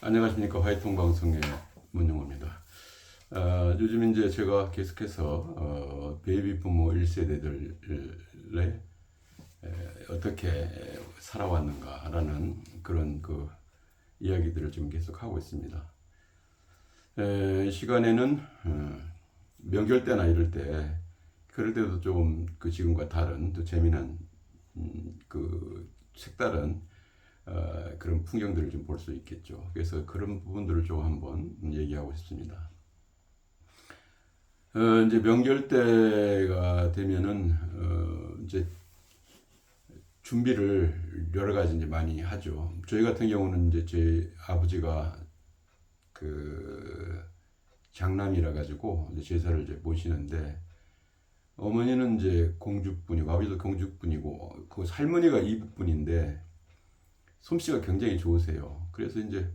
안녕하십니까. 화이통 방송의 문영호입니다. 요즘 이제 제가 계속해서 베이비 부모 1세대들의 어떻게 살아왔는가라는 그런 그 이야기들을 좀 계속 하고 있습니다. 이 시간에는 명절 때나 이럴 때 그럴 때도 좀 그 지금과 다른 또 재미난 그 색다른 그런 풍경들을 좀 볼 수 있겠죠. 그래서 그런 부분들을 좀 한번 얘기하고 싶습니다. 이제 명절 때가 되면은 이제 준비를 여러 가지 이제 많이 하죠. 저희 같은 경우는 이제 제 아버지가 그 장남이라 가지고 이제 제사를 이제 모시는데, 어머니는 이제 공주분이고 아버지도 공주분이고 그 할머니가 이북분인데 솜씨가 굉장히 좋으세요. 그래서 이제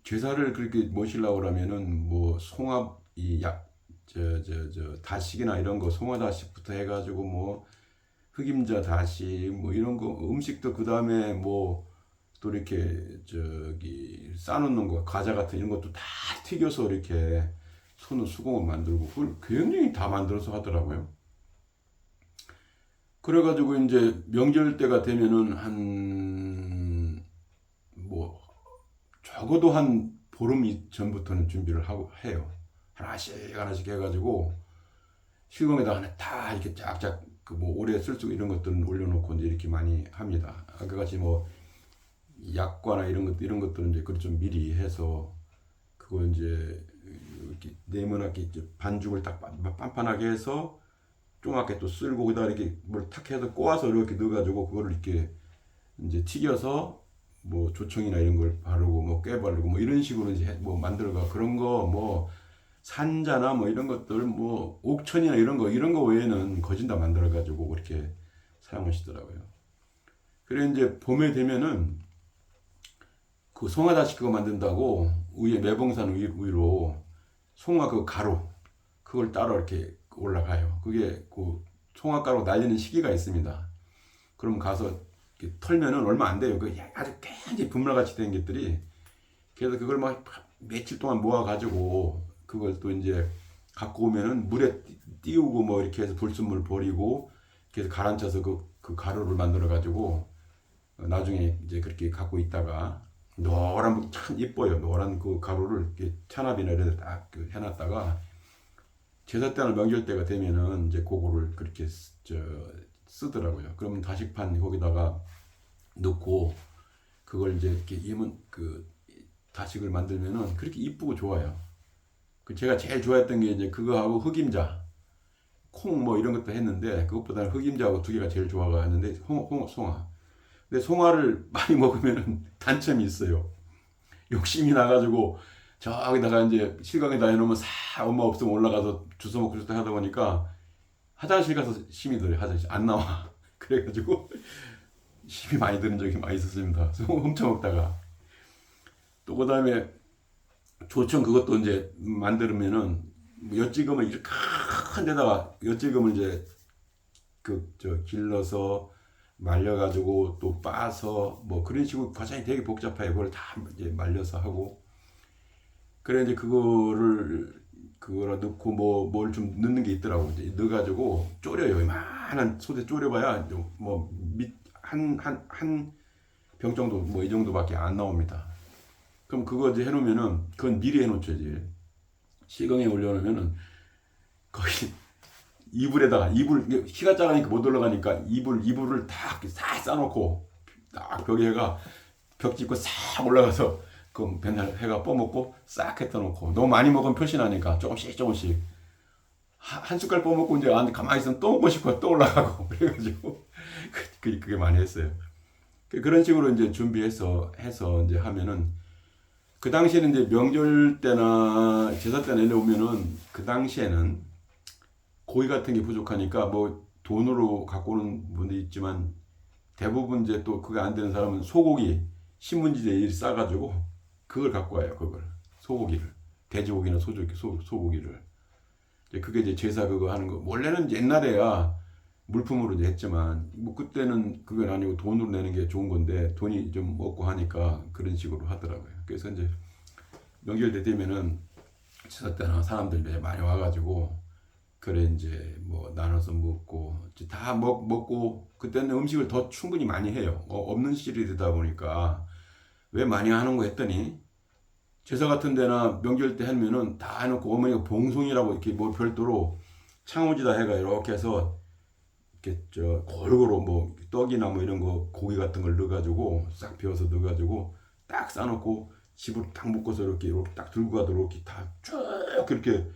제사를 그렇게 모시려고 그러면은 뭐 송합 이약저저 다식이나 이런 거 송화다식부터 해가지고 뭐 흑임자 다식 뭐 이런 거 음식도 그 다음에 뭐 또 이렇게 저기 싸놓는 거 과자 같은 이런 것도 다 튀겨서 이렇게 손으로 수공을 만들고 그걸 굉장히 다 만들어서 하더라고요. 그래가지고 이제 명절 때가 되면은 한 뭐 적어도 한 보름 전부터는 준비를 하고 해요. 하나씩 하나씩 해가지고 실검에다 하나 다 이렇게 쫙쫙 그 뭐 오래 쓸 수 이런 것들은 올려놓고 이제 이렇게 많이 합니다. 아까 같이 뭐 약과나 이런 것들은 이제 그걸 좀 미리 해서 그거 이제 이렇게 네모나게 이제 반죽을 딱 판판하게 해서 조그맣게 또 쓸고 그다음 이렇게 뭘 탁 해서 꼬아서 이렇게 넣어가지고 그거를 이렇게 이제 튀겨서 뭐 조청이나 이런 걸 바르고 뭐 깨 바르고 뭐 이런 식으로 이제 뭐 만들어가 그런 거 뭐 산자나 뭐 이런 것들 뭐 옥천이나 이런 거 외에는 거진 다 만들어 가지고 그렇게 사용하시더라고요. 그래 이제 봄에 되면은 그 송화다시 그거 만든다고 위에 매봉산 위로 송화 그 가루 그걸 따로 이렇게 올라가요. 그게 그 송화가루 날리는 시기가 있습니다. 그럼 가서 털면은 얼마 안 돼요. 그 아주 굉장히 분말같이 된 것들이. 그래서 그걸 막 며칠 동안 모아가지고 그걸 또 이제 갖고 오면은 물에 띄우고 뭐 이렇게 해서 불순물 버리고 그래서 가라앉혀서 그 가루를 만들어가지고 나중에 이제 그렇게 갖고 있다가 노란 참 이뻐요. 노란 그 가루를 이렇게 찬압이나 이런 데 딱 해놨다가 제사 때나 명절 때가 되면은 이제 그거를 그렇게 쓰더라고요. 그러면 다식판 거기다가 넣고 그걸 이제 이렇게 이면 그 다식을 만들면은 그렇게 이쁘고 좋아요. 그 제가 제일 좋아했던 게 이제 그거하고 흑임자, 콩 뭐 이런 것도 했는데 그것보다는 흑임자하고 두 개가 제일 좋아가 했는데 송화. 근데 송화를 많이 먹으면은 단점이 있어요. 욕심이 나가지고 저기다가 이제 실강에다 해놓으면 사 엄마 없으면 올라가서 주워 먹고 싶다 하다 보니까 화장실 가서 힘이 들어요. 화장실 안 나와. 그래가지고 힘이 많이 드는 적이 많이 있었습니다. 훔쳐 먹다가 또 그다음에 조청 그것도 이제 만들면은 엿지금을 이렇게 큰 데다가 엿지금을 이제 그 저 길러서 말려가지고 또 빻아서 뭐 그런 식으로 과정이 되게 복잡해요. 그걸 다 이제 말려서 하고 그래 이제 그거를 넣고 뭐 뭘 좀 넣는 게 있더라고. 이제 넣어가지고 졸여요. 이만한 솥에 졸여봐야 뭐한한 병 정도 뭐 이 정도밖에 안 나옵니다. 그럼 그거 이제 해놓으면은 그건 미리 해놓죠. 이제 시금에 올려놓으면은 거의 이불에다가 이불 키가 작으니까 못 올라가니까 이불을 싹 싸놓고 딱 벽에 해가 벽 짚고 싹 올라가서 그 맨날 해가 뻐먹고 싹 했다 놓고 너무 많이 먹으면 표시나니까 조금씩 한 숟갈 뻐먹고 이제 가만히 있으면 또 먹고 싶고 또 올라가고 그래가지고 그게 많이 했어요. 그런 식으로 이제 준비해서 해서 이제 하면은 그 당시에는 이제 명절 때나 제사 때나 이래 오면은 그 당시에는 고기 같은 게 부족하니까 뭐 돈으로 갖고 오는 분도 있지만 대부분 이제 또 그게 안 되는 사람은 소고기 신문지에 싸가지고 그걸 갖고 와요. 그걸 소고기를 돼지고기나 소고기를 그게 이제 제사 그거 하는 거 원래는 옛날에야 물품으로 이제 했지만 뭐 그때는 그건 아니고 돈으로 내는 게 좋은 건데 돈이 좀 없고 하니까 그런 식으로 하더라고요. 그래서 이제 명절 때 되면은 추석 때나 사람들 이제 많이 와가지고 그래 이제 뭐 나눠서 먹고 이제 다 먹고 그때는 음식을 더 충분히 많이 해요. 없는 시절이다 보니까 왜 많이 하는 거 했더니 제사 같은 데나 명절 때 하면은 다 해놓고 어머니가 봉송이라고 이렇게 뭐 별도로 창호지다 해가 이렇게 해서 이렇게 저 골고루 뭐 떡이나 뭐 이런 거 고기 같은 걸 넣어가지고 싹 비워서 넣어가지고 딱 싸놓고 집으로 딱 묶어서 이렇게 딱 들고 가도록 이렇게 다 쭉 그렇게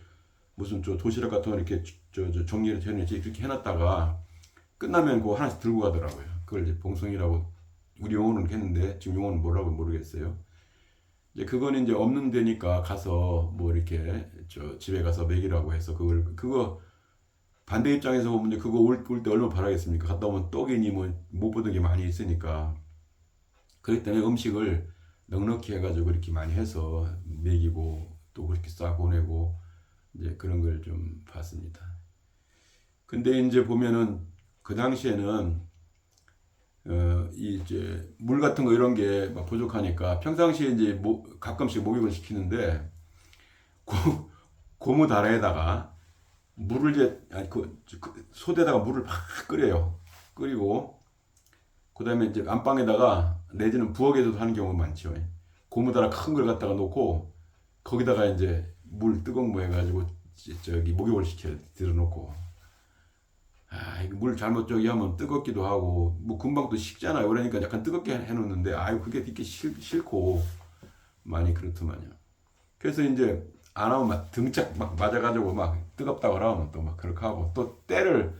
무슨 저 도시락 같은 거 이렇게 저 정리를 해놓지 이렇게 해놨다가 끝나면 그거 하나씩 들고 가더라고요. 그걸 이제 봉송이라고 우리 용어는 했는데 지금 용어는 뭐라고 모르겠어요. 이제 그거는 이제 없는 데니까 가서 뭐 이렇게 저 집에 가서 먹이라고 해서 그거 반대 입장에서 보면 이제 그거 올 때 얼마나 바라겠습니까? 갔다 오면 떡이니 뭐 못 보던 게 많이 있으니까 그렇기 때문에 음식을 넉넉히 해가지고 이렇게 많이 해서 먹이고 또 그렇게 싸 보내고 이제 그런 걸 좀 봤습니다. 근데 이제 보면은 그 당시에는 이제 물 같은 거 이런 게 막 부족하니까 평상시에 이제 가끔씩 목욕을 시키는데 고무 다라에다가 물을 이제 소대에다가 물을 막 끓여요. 끓이고 그다음에 이제 안방에다가 내지는 부엌에서도 하는 경우가 많죠. 고무 다라 큰 걸 갖다가 놓고 거기다가 이제 물 뜨거운 거 해가지고 저기 목욕을 시켜 들어놓고 이거 물 잘못 저기 하면 뜨겁기도 하고 뭐 금방 또 식잖아요. 그러니까 약간 뜨겁게 해놓는데 그게 이렇게 싫고 많이 그렇더만요. 그래서 이제 안 하면 막 등짝 막 맞아가지고 막 뜨겁다고 하면 또 막 그렇게 하고 또 때를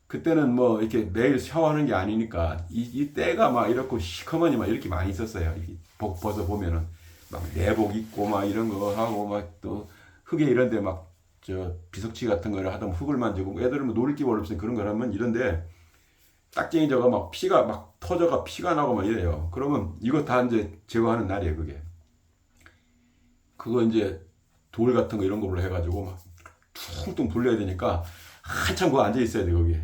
그때는 뭐 이렇게 매일 샤워하는 게 아니니까 이 때가 막 이렇고 시커머니 막 이렇게 많이 있었어요. 복 벗어 보면은 막 내복 입고 막 이런 거 하고 막 또 흙에 이런데 막 저 비석치 같은 거를 하다 보면 흙을 만지고 애들은 뭐 놀 기분 없으니 그런 걸 하면 이런데 딱쟁이 저가 막 피가 막 터져가 피가 나고 막 이래요. 그러면 이거 다 이제 제거하는 날이에요. 그거 이제 돌 같은 거 이런 걸로 해가지고 막 퉁퉁 불려야 되니까 한참 그거 앉아 있어야 돼 거기에.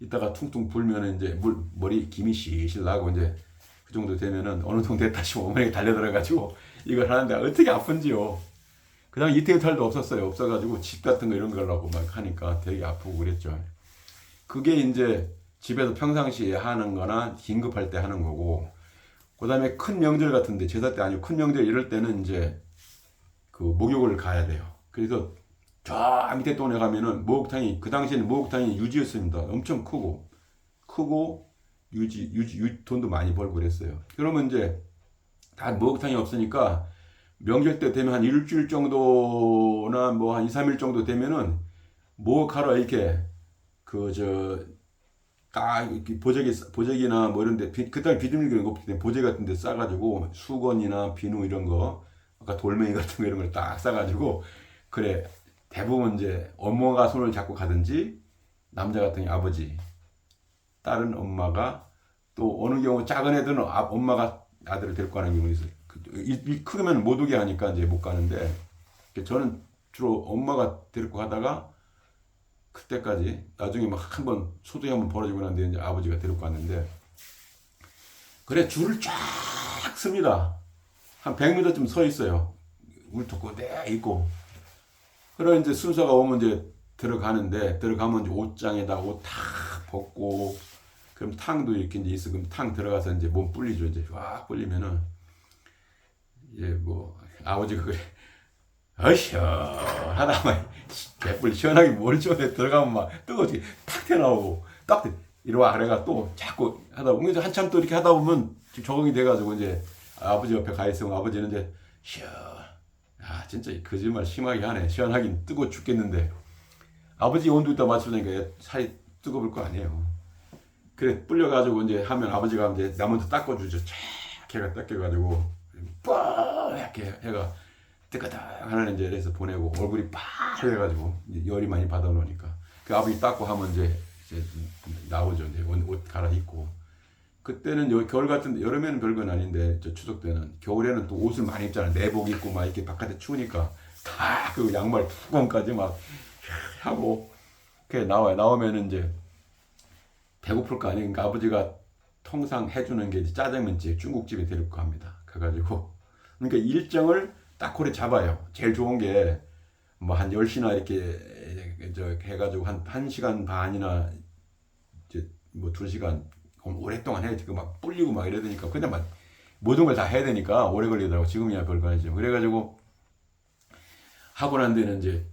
이따가 퉁퉁 불면 이제 머리 김이 실실 나고 이제 그 정도 되면은 어느 정도 됐다 싶으면 어머니가 달려들어가지고 이걸 하는데 어떻게 아픈지요. 그 다음에 이태리탈도 없어가지고 집 같은 거 이런 거라고 막 하니까 되게 아프고 그랬죠. 그게 이제 집에서 평상시에 하는 거나 긴급할 때 하는 거고, 그 다음에 큰 명절 같은데, 제사 때 아니고 큰 명절 이럴 때는 이제 그 목욕을 가야 돼요. 그래서 저 밑에 동네 가면은 목욕탕이, 그 당시에는 목욕탕이 유지였습니다. 엄청 크고, 돈도 많이 벌고 그랬어요. 그러면 이제 다 목욕탕이 없으니까 명절 때 되면 한 일주일 정도나 뭐 한 2, 3일 정도 되면은 목욕하러 이렇게 딱 보재기나 뭐 이런데 그때 비듬는 게 없기 때문에 보재기 같은 데 싸가지고 수건이나 비누 이런 거 아까 돌멩이 같은 거 이런 걸 딱 싸가지고 그래 대부분 이제 엄마가 손을 잡고 가든지 남자 같은 경우 아버지 다른 엄마가 또 어느 경우 작은 애들은 엄마가 아들을 데리고 가는 경우가 있어요. 크면 못 오게 하니까 이제 못 가는데 저는 주로 엄마가 데리고 가다가 그때까지 나중에 막 한번 소동이 한번 벌어지고 난 뒤에 이제 아버지가 데리고 갔는데 그래 줄을 쫙 씁니다. 한 100m쯤 서 있어요. 울토고 네 있고 그래 이제 순서가 오면 이제 들어가면 이제 옷장에다 옷 다 벗고 그럼 탕도 이렇게 이제 있어. 그럼 탕 들어가서 이제 몸 불리죠. 이제 쫙 불리면은 이제 뭐 아버지가 그래 어이쇼 하다만 개뿔 시원하게 뭘 시원해 들어가면 막 뜨거워지 탁 튀어나오고 딱 이리와 그래가 또 자꾸 하다 보면 이제 한참 또 이렇게 하다 보면 적응이 돼가지고 이제 아버지 옆에 가 있으면 아버지는 이제 진짜 거짓말 심하게 하네. 시원하긴 뜨거워 죽겠는데 아버지 온도 있다 맞추려니까 살이 뜨거울 거 아니에요. 그래 불려가지고 이제 하면 아버지가 이제 나무도 닦아주죠. 쫙 해가 닦여가지고 뽀얗게 해가 뜨거닥하는 이제 그래서 보내고 얼굴이 빨개가지고 열이 많이 받아놓으니까 그 아버지 닦고 하면 이제 나오죠. 이제 옷 갈아입고 그때는 겨울 같은 여름에는 별건 아닌데 저 추석 때는 겨울에는 또 옷을 많이 입잖아요. 내복 입고 막 이렇게 바깥에 추우니까 다 그 양말 두꺼운까지 막 하고 그게 나와요. 나오면은 이제 배고플 거 아니니까 아버지가 통상 해주는 게 짜장면집, 중국집에 데리고 갑니다. 가가지고 그러니까 일정을 딱 고래 잡아요. 제일 좋은 게 뭐 한 10시나 이렇게 저 해가지고 한 1시간 반이나 이제 뭐 2시간 오랫동안 해야지. 막 불리고 막 이래야 되니까 그냥 막 모든 걸 다 해야 되니까 오래 걸리더라고. 지금이야 별거 아니죠. 그래가지고 하고 난 데는 이제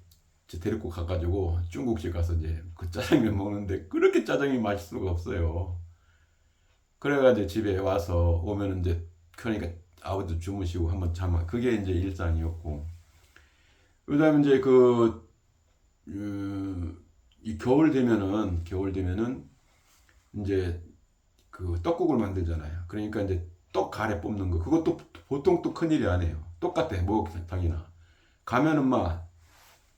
데리고 가가지고 중국집 가서 이제 그 짜장면 먹는데 그렇게 짜장이 맛있을 수가 없어요. 그래가지고 집에 와서 오면은 이제 그러니까 아버지 주무시고 한번 잠 그게 이제 일상이었고 그다음에 이제 이 겨울 되면은 이제 그 떡국을 만들잖아요. 그러니까 이제 떡 가래 뽑는 거 그것도 보통 또 큰일이 아니에요. 똑같아 목욕탕이나 가면은 막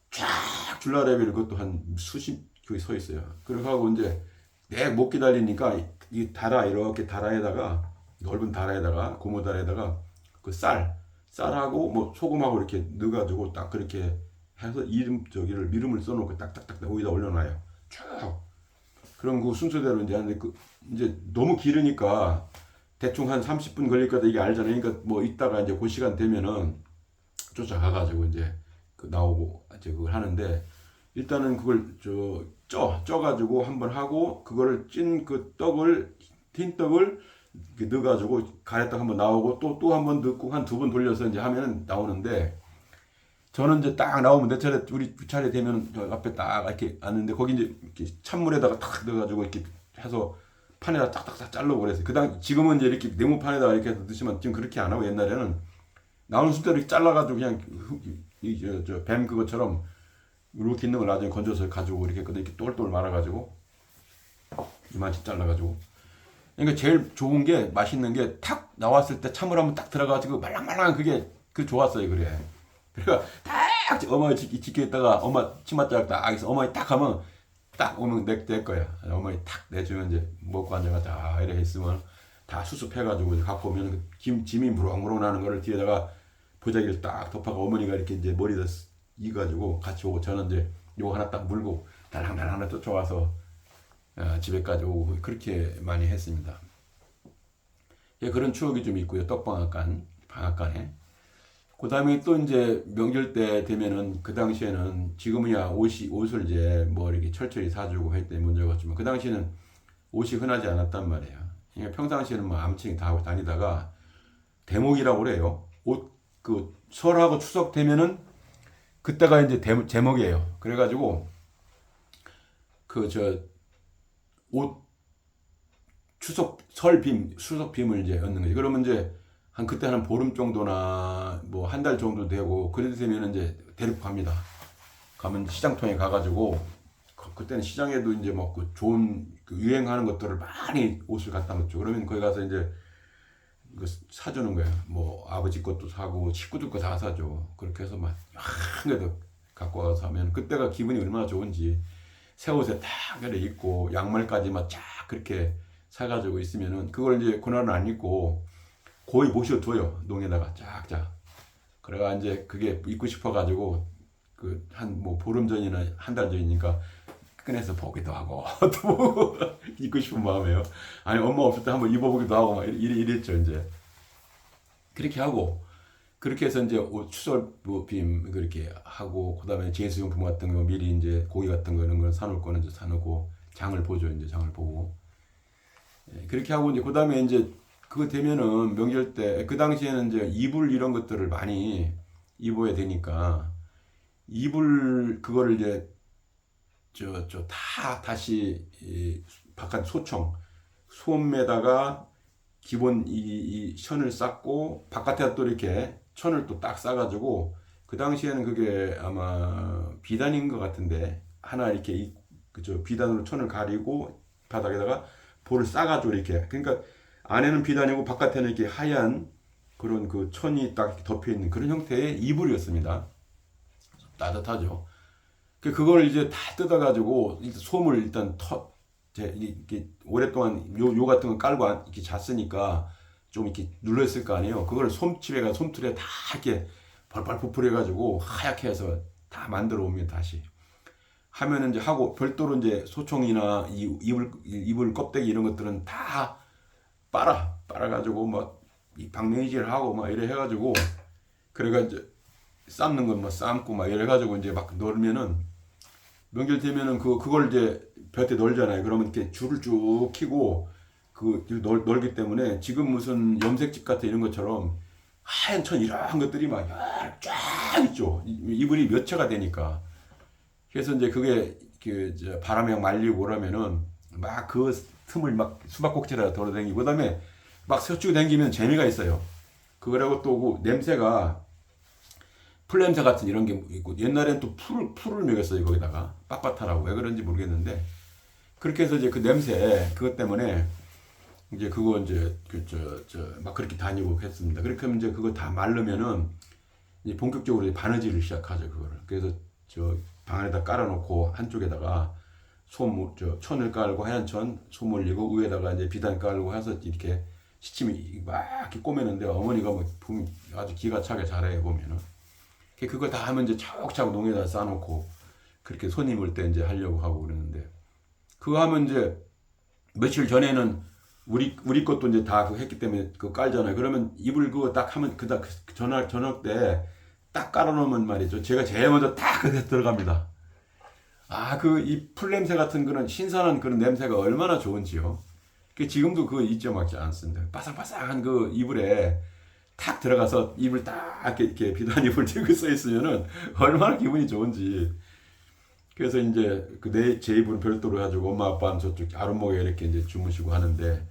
쫙 줄라레벨 그것도 한 수십 교에 서 있어요. 그렇게 하고 이제 내 못 기다리니까 이 다라 이렇게 다라에다가 넓은 다라에다가 고무 다라에다가 그 쌀하고 뭐 소금하고 이렇게 넣어가지고 딱 그렇게 해서 미름을 써놓고 딱딱딱 위에다 올려놔요. 쭉. 그럼 그 순서대로 이제 하는데 이제 너무 길으니까 대충 한 30분 걸릴 거다 이게 알잖아요. 그러니까 뭐 이따가 이제 그 시간 되면은 쫓아가가지고 이제 나오고 이제 그걸 하는데 일단은 그걸 쪄가지고 한번 하고 그거를 찐 그 흰 떡을 넣어가지고 가래떡 한번 나오고 또 한 번 넣고 한 2번 돌려서 이제 하면 나오는데 저는 이제 딱 나오면 내 차례 우리 차례 되면 저 앞에 딱 이렇게 앉는데 거기 이제 이렇게 찬물에다가 탁 넣어가지고 이렇게 해서 판에다 딱딱딱 자르고 그랬어요. 지금은 이제 이렇게 네모판에다가 이렇게 해서 넣으시면 지금 그렇게 안 하고 옛날에는 나오는 순대로 이렇게 잘라가지고 그냥 뱀 그것처럼 이렇게 있는 걸 나중에 건져서 가지고 이렇게 똘똘 말아가지고 이만치 잘라가지고 그러니까 제일 좋은 게 맛있는 게 탁 나왔을 때 찬물 한번 딱 들어가지고 말랑말랑한 그게 좋았어요. 그래. 그러니까 딱 어머니 지켜 있다가 엄마 치맛자락 딱 있어 어머니 딱 하면 딱 오면 내 거야. 어머니 탁 내주면 이제 먹고 앉아가지고 이래 있으면 다 수습해가지고 갖고 오면 짐이 무럭무럭 나는 거를 뒤에다가 보자기를 딱 덮어가 어머니가 이렇게 이제 머리에다 이가지고 같이 오고 저는 이제 요거 하나 딱 물고 달랑달랑 하나 쫓아와서 집에까지 오고 그렇게 많이 했습니다. 예, 그런 추억이 좀 있고요. 방앗간에. 그 다음에 또 이제 명절 때 되면은 그 당시에는 지금이야 옷을 이제 뭐 이렇게 철저히 사주고 할 때 문제가 없지만 그 당시에는 옷이 흔하지 않았단 말이에요. 그러니까 평상시에는 뭐 아무튼 다 하고 다니다가 대목이라고 그래요. 설하고 추석 되면은 그때가 이제 제목이에요. 그래가지고 옷 추석 빔을 이제 얻는 거지. 그러면 이제 그때 한 보름 정도나 뭐 한 달 정도 되고 그래도 되면 이제 데리고 갑니다. 가면 시장통에 가가지고 그때는 시장에도 이제 뭐 좋은 유행하는 것들을 많이 옷을 갖다 놓죠. 그러면 거기 가서 이제 사주는 거예요. 뭐 아버지 것도 사고 식구들 거 다 사줘. 그렇게 해서 막 한 개도 갖고 와서 하면 그때가 기분이 얼마나 좋은지 새 옷에 딱 그래 입고 양말까지 막 쫙 그렇게 사가지고 있으면은 그걸 이제 그날은 안 입고 거의 모셔둬요. 농에다가 쫙쫙. 그래가 이제 그게 입고 싶어가지고 한 뭐 보름 전이나 한 달 전이니까 꺼내서 보기도 하고 또 입고 싶은 마음에요. 아니 엄마 없을 때 한번 입어보기도 하고 막 이랬죠 이제. 그렇게 하고 그렇게 해서 이제 추석빔 그렇게 하고 그다음에 제수용품 같은 거 미리 이제 고기 같은 거 이런 걸 사놓을 거는 이제 사놓고 장을 보죠. 이제 장을 보고 그렇게 하고 이제 그다음에 이제 그거 되면은 명절 때 그 당시에는 이제 이불 이런 것들을 많이 입어야 되니까 이불 그거를 이제 다시 바깥 소음에다가 기본 이 천을 쌓고 바깥에다 또 이렇게 천을 또 딱 쌓아가지고 그 당시에는 그게 아마 비단인 것 같은데 하나 이렇게 비단으로 천을 가리고 바닥에다가 볼을 싸가지고 이렇게 그러니까 안에는 비단이고 바깥에는 이렇게 하얀 그런 천이 딱 덮여 있는 그런 형태의 이불이었습니다. 따뜻하죠. 그걸 이제 다 뜯어가지고 솜을 일단 이렇게 오랫동안 요 같은 거 깔고 이렇게 잤으니까 좀 이렇게 눌렀을 거 아니에요. 그걸 솜틀에 다 이렇게 벌벌 부풀해가지고 하얗게 해서 다 만들어 오면 다시 하면은 이제 하고 별도로 이제 소총이나 이불 껍데기 이런 것들은 다 빨아가지고 막 이 방명이질 하고 막 이래 해가지고 그래가 이제 삶는 건 뭐 삶고 막 이래 가지고 이제 막 넣으면은 명절 되면은 그걸 이제 볕에 널잖아요. 그러면 이렇게 줄을 쭉 켜고 널기 때문에 지금 무슨 염색집 같은 이런 것처럼 하얀 천 이런 것들이 막 쫙 있죠. 이불이 몇 채가 되니까. 그래서 이제 그게 이제 바람에 말리고 오라면은 막 그 틈을 막 수박꼭지라 돌아다니고 그다음에 막 서쭉 다니면 재미가 있어요. 그거라고 또 그 냄새가 풀냄새 같은 이런 게 있고 옛날엔 또 풀을 먹였어요. 거기다가 빳빳하라고 왜 그런지 모르겠는데 그렇게 해서 이제 그 냄새 그것 때문에 이제 그거 이제 막 그렇게 다니고 했습니다. 그렇게 하면 이제 그거 다 말르면은 이제 본격적으로 이제 바느질을 시작하죠. 그거를. 그래서 저 방 안에다 깔아놓고 한쪽에다가 천을 깔고 하얀 천 솜 올리고 위에다가 이제 비단 깔고 해서 이렇게 시침이 막 이렇게 꼬매는데 어머니가 뭐 아주 기가 차게 잘해 보면은 그걸 다 하면 이제 차곡차곡 농에다 쌓아놓고 그렇게 손님 올 때 이제 하려고 하고 그러는데 그거 하면 이제 며칠 전에는 우리 것도 이제 다 했기 때문에 그거 깔잖아요. 그러면 이불 그거 딱 하면 저녁 때 딱 깔아놓으면 말이죠. 제가 제일 먼저 딱 그게 들어갑니다. 이 풀냄새 같은 그런 신선한 그런 냄새가 얼마나 좋은지요. 지금도 그거 잊어먹지 않습니다. 바삭바삭한 그 이불에 탁 들어가서 이불 딱 이렇게 비단 이불 들고 써 있으면은 얼마나 기분이 좋은지. 그래서 이제 제 이불은 별도로 해가지고 엄마 아빠는 저쪽 아랫목에 이렇게 이제 주무시고 하는데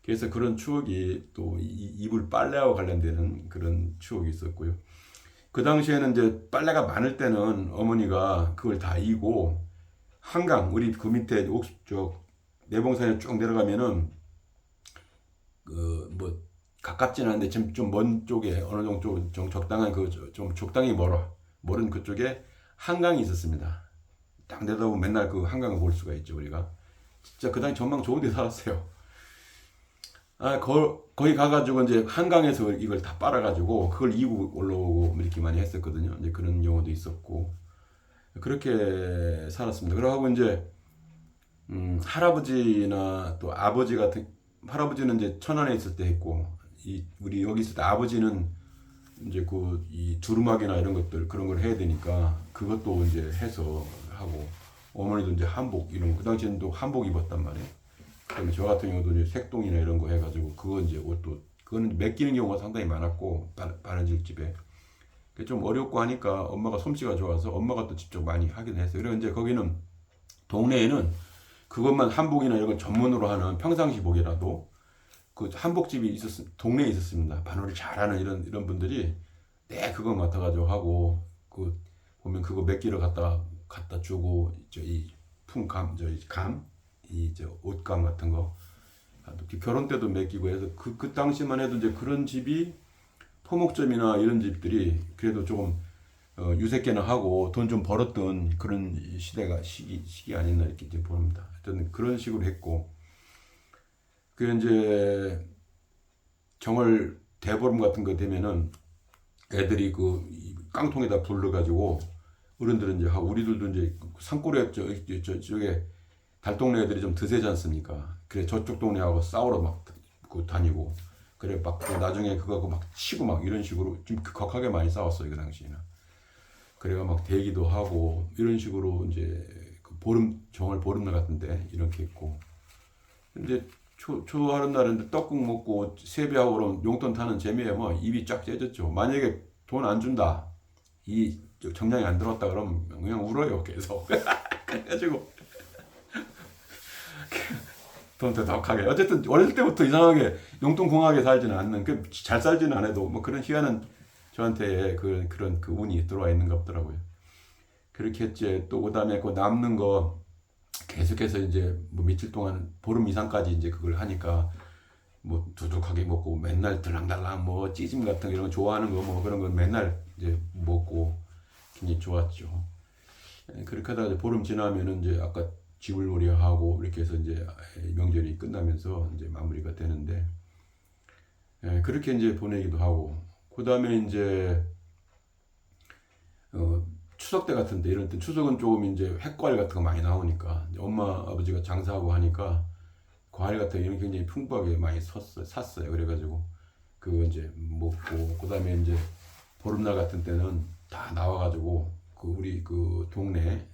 그래서 그런 추억이 또 이불 빨래하고 관련되는 그런 추억이 있었고요. 그 당시에는 이제 빨래가 많을 때는 어머니가 그걸 다 이고 한강 우리 그 밑에 내봉산에 쭉 내려가면은 뭐 가깝진 않은데 지금 좀 먼 쪽에 어느 정도 좀 적당한 좀 적당히 멀은 그쪽에 한강이 있었습니다. 딱 내다보면 맨날 그 한강을 볼 수가 있죠 우리가. 진짜 그 당시 전망 좋은 데 살았어요. 거기 가가지고 이제 한강에서 이걸 다 빨아가지고 그걸 이고 올라오고 이렇게 많이 했었거든요. 이제 그런 경우도 있었고 그렇게 살았습니다. 그러고 이제 할아버지나 또 아버지 같은 할아버지는 이제 천안에 있을 때 했고 우리 여기 있을 때 아버지는 이제 이 두루마기나 이런 것들 그런 걸 해야 되니까 그것도 이제 해서 하고 어머니도 이제 한복 이런 거 그 당시에는 또 한복 입었단 말이에요. 그다음에 저 같은 경우도 이제 색동이나 이런 거 해가지고 그거 이제 옷도 그거는 맡기는 경우가 상당히 많았고 바느질 집에 좀 어렵고 하니까 엄마가 솜씨가 좋아서 엄마가 또 직접 많이 하긴 했어요. 그리고 이제 거기는 동네에는 그것만 한복이나 이런 거 전문으로 하는 평상시복이라도 그 한복집이 동네에 있었습니다. 바느질 잘하는 이런 분들이 그거 맡아가지고 하고 보면 그거 몇 개를 갖다 주고 이 품감 옷감 같은 거 결혼 때도 맡기고 해서 그 당시만 해도 이제 그런 집이 토목점이나 이런 집들이 그래도 조금 유색계나 하고 돈 좀 벌었던 그런 시기 아니었나 이렇게 봅니다. 하여튼 그런 식으로 했고 이제 정월 대보름 같은 거 되면은 애들이 깡통에다 불러 가지고 어른들은 이제 하고 우리들도 이제 산골에 저쪽에 달동네 애들이 좀 드세지 않습니까? 그래 저쪽 동네하고 싸우러 막 다니고 그래 막 나중에 그거하고 막 치고 막 이런 식으로 좀 격하게 많이 싸웠어요 그 당시에는. 그래가 막 대기도 하고 이런 식으로 이제 정월 보름날 같은데 이렇게 했고 이제 초하는 날인데 떡국 먹고 세배하고 그러면 용돈 타는 재미에 뭐 입이 쫙 째졌죠. 만약에 돈 안 준다 이 정량이 안 들어왔다 그러면 그냥 울어요 계속. 그래가지고 돈 대덕하게 어쨌든 어릴 때부터 이상하게 용돈 공하게 살지는 않는 잘 살지는 않아도 뭐 그런 희한한 저한테 그런 운이 들어와 있는 것 같더라고요. 그렇게 했지. 또 그다음에 그 남는 거 계속해서 이제 뭐 며칠 동안 보름 이상까지 이제 그걸 하니까 뭐 두둑하게 먹고 맨날 들랑달랑 뭐 찌짐 같은 이런 거 좋아하는 거 뭐 그런 거 맨날 이제 먹고 굉장히 좋았죠. 그렇게 하다가 이제 보름 지나면은 이제 아까 지불놀이 하고 이렇게 해서 이제 명절이 끝나면서 이제 마무리가 되는데 그렇게 이제 보내기도 하고 그 다음에 이제 추석 때 같은데 이런 때 추석은 조금 이제 핵과일 같은 거 많이 나오니까 이제 엄마 아버지가 장사하고 하니까 과일 같은 거 굉장히 풍부하게 많이 샀어요. 그래가지고 그거 이제 먹고 그다음에 이제 보름날 같은 때는 다 나와가지고 그 우리 그 동네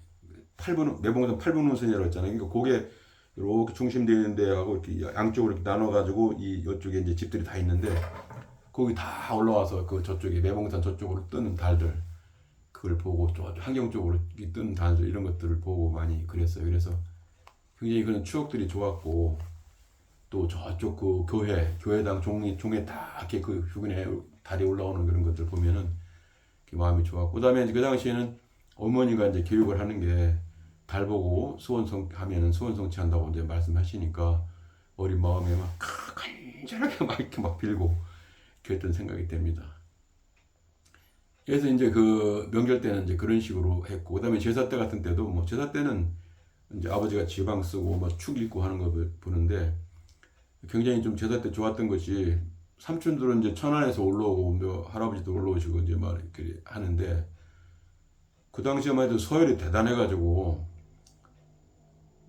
8분 매봉산 8분 운선이라고 했잖아요. 그러니까 그게 이렇게 중심되어 있는 데하고 이렇게 양쪽으로 이렇게 나눠가지고 이 이쪽에 이제 집들이 다 있는데 거기 다 올라와서 그 저쪽에 매봉산 저쪽으로 뜨는 달들 그걸 보고 저 환경 쪽으로 뜨는 달들 이런 것들을 보고 많이 그랬어요. 그래서 굉장히 그런 추억들이 좋았고 또 저쪽 그 교회당 종에 다 이렇게 그 주변에 달이 올라오는 그런 것들 보면은 마음이 좋았고 그다음에 그 당시에는 어머니가 이제 교육을 하는 게 달 보고 소원성 하면은 소원성취 한다고 이제 말씀하시니까 어린 마음에 막 간절하게 막 이렇게 막 빌고 그랬던 생각이 됩니다. 그래서 이제 그 명절 때는 이제 그런 식으로 했고 그다음에 제사 때 같은 때도 뭐 제사 때는 이제 아버지가 지방 쓰고 막 축 읽고 하는 거 보는데 굉장히 좀 제사 때 좋았던 것이 삼촌들은 이제 천안에서 올라오고 뭐 할아버지도 올라오시고 이제 막 이렇게 하는데 그 당시에만 해도 서열이 대단해가지고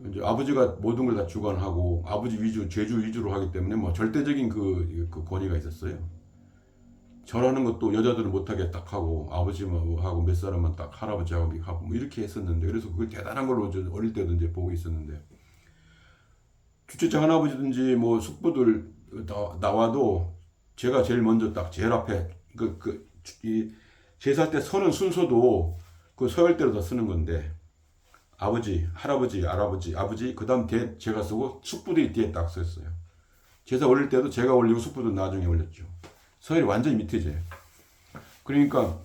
이제 아버지가 모든 걸 다 주관하고 아버지 위주 제주 위주로 하기 때문에 뭐 절대적인 그 권위가 있었어요. 절하는 것도 여자들은 못하게 딱 하고 아버지만 하고 몇 사람만 딱 할아버지하고 뭐 이렇게 했었는데 그래서 그게 대단한 걸로 어릴 때도 이제 보고 있었는데 주최장 할아버지든지 뭐 숙부들 나와도 제가 제일 먼저 딱 제일 앞에 이 제사 때 서는 순서도 그 서열대로 다 쓰는 건데 아버지, 할아버지, 할아버지, 아버지 그다음 뒤에 제가 쓰고 숙부들이 뒤에 딱 썼어요. 제사 올릴 때도 제가 올리고 숙부들 나중에 올렸죠. 서열이 완전히 밑에져요. 그러니까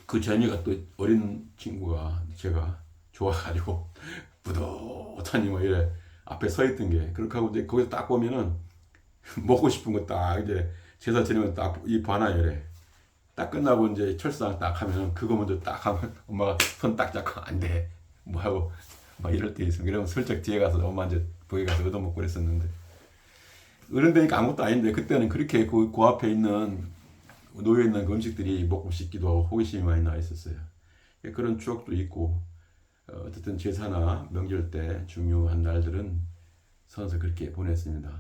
그 제니가 또 어린 친구가 제가 좋아가지고 뿌듯하니 뭐 이래 앞에 서 있던 게 그렇게 하고 이제 거기서 딱 보면은 먹고 싶은 거 딱 이제 제사 지내면 딱 이 봐놔요 이래 딱 끝나고 이제 철상 딱 하면 그거 먼저 딱 하면 엄마가 손 딱 잡고 안 돼 뭐 하고 막 이럴 때 있으면 그러면 슬쩍 뒤에 가서 엄마 이제 거기 가서 얻어먹고 그랬었는데 어른 되니까 아무것도 아닌데 그때는 그렇게 그 앞에 있는 놓여 있는 그 음식들이 먹고 싶기도 하고 호기심이 많이 나 있었어요. 그런 추억도 있고 어쨌든 제사나 명절 때 중요한 날들은 선서 그렇게 보냈습니다.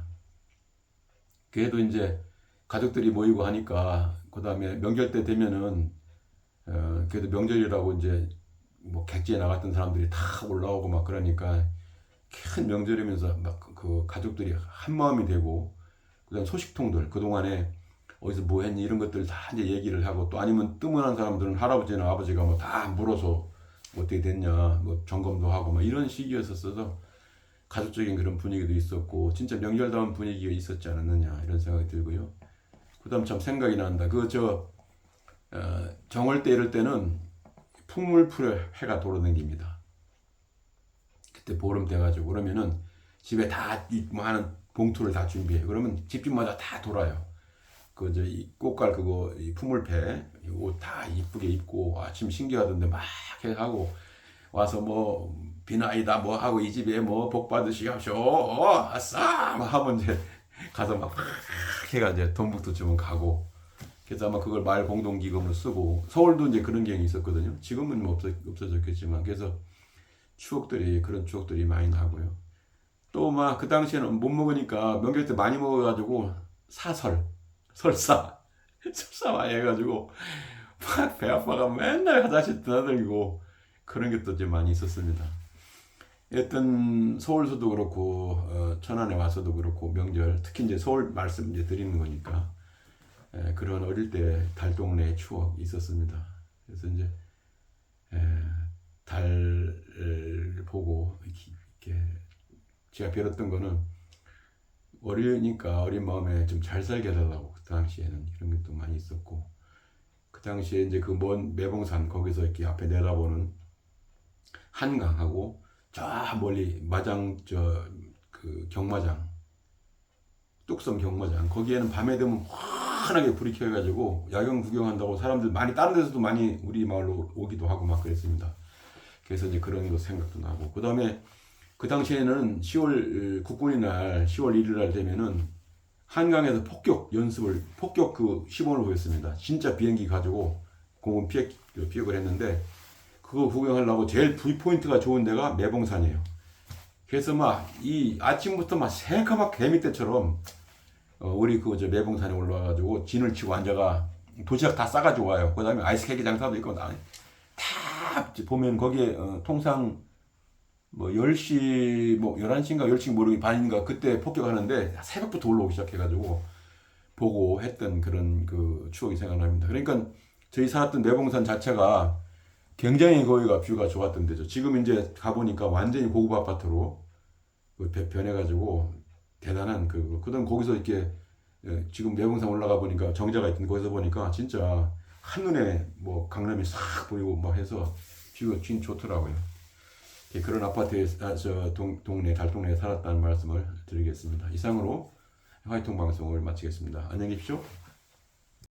그래도 이제 가족들이 모이고 하니까 그 다음에 명절 때 되면은 그래도 명절이라고 이제 뭐 객지에 나갔던 사람들이 다 올라오고 막 그러니까 큰 명절이면서 막 그 가족들이 한 마음이 되고 그다음 소식통들 그동안에 어디서 뭐 했니 이런 것들 다 이제 얘기를 하고 또 아니면 뜨문한 사람들은 할아버지나 아버지가 뭐 다 물어서 어떻게 됐냐 뭐 점검도 하고 막 이런 시기였었어서 가족적인 그런 분위기도 있었고 진짜 명절다운 분위기가 있었지 않았느냐 이런 생각이 들고요. 그다음 참 생각이 난다. 정월 때 이럴 때는 풍물풀에 해가 돌아다닙니다. 그때 보름 돼가지고 그러면은 집에 다 많은 봉투를 다 준비해. 그러면 집집마다 다 돌아요. 이 꽃갈 그거 이 풍물패 옷 다 이쁘게 입고 아침 신기하던데 막 하고 와서 뭐 비나이다 뭐 하고 이 집에 뭐 복 받으시옵쇼 아싸 막 하면 이제 가서 막 해가 이제 돈북도 주면 가고 그래서 아마 그걸 마을 공동기금으로 쓰고 서울도 이제 그런 경향이 있었거든요. 지금은 뭐 없어졌겠지만 그래서 그런 추억들이 많이 나고요. 또 막 그 당시에는 못 먹으니까 명절 때 많이 먹어가지고 설사 많이 해가지고 막 배 아파가 맨날 화장실 드나들고 그런 것도 좀 많이 있었습니다. 하여튼 서울서도 그렇고 천안에 와서도 그렇고 명절 특히 이제 서울 말씀 이제 드리는 거니까 그런 어릴 때 달동네의 추억이 있었습니다. 그래서 이제 달 보고 이렇게 제가 빌었던 거는 어리니까 어린 마음에 좀 잘 살게 해달라고 그 당시에는 이런 것도 많이 있었고 그 당시에 이제 그 먼 매봉산 거기서 이렇게 앞에 내다보는 한강하고 저 멀리 그 경마장 뚝섬 경마장 거기에는 밤에 되면 환하게 불이 켜가지고 야경 구경한다고 사람들 많이 다른 데서도 많이 우리 마을로 오기도 하고 막 그랬습니다. 그래서 이제 그런 거 생각도 나고 그 다음에 그 당시에는 10월 국군의 날 10월 1일 날 되면은 한강에서 폭격 그 시범을 보였습니다. 진짜 비행기 가지고 공군 피격을 했는데 그거 구경하려고 제일 뷰포인트가 좋은 데가 매봉산이에요. 그래서 막 이 아침부터 막 새까맣게 개미떼처럼 우리 그 저 매봉산에 올라와가지고 진을 치고 앉아가 도시락 다 싸가지고 와요. 그다음에 아이스케이크 장사도 있고 다 보면 거기에 통상 뭐 10시 뭐 11시인가 10시 모르겠 반인가 그때 폭격하는데 새벽부터 올라오기 시작해가지고 보고 했던 그런 그 추억이 생각납니다. 그러니까 저희 살았던 매봉산 자체가 굉장히 거기가 뷰가 좋았던 데죠. 지금 이제 가보니까 완전히 고급 아파트로 변해가지고 대단한 그다음 거기서 이렇게 지금 매봉산 올라가 보니까 정자가 있던데 거기서 보니까 진짜 한눈에 뭐 강남이 싹 보이고 막 해서 뷰가 진 좋더라고요. 그런 아파트에 동네 달동네에 살았다는 말씀을 드리겠습니다. 이상으로 화이통 방송을 마치겠습니다. 안녕히 계십시오.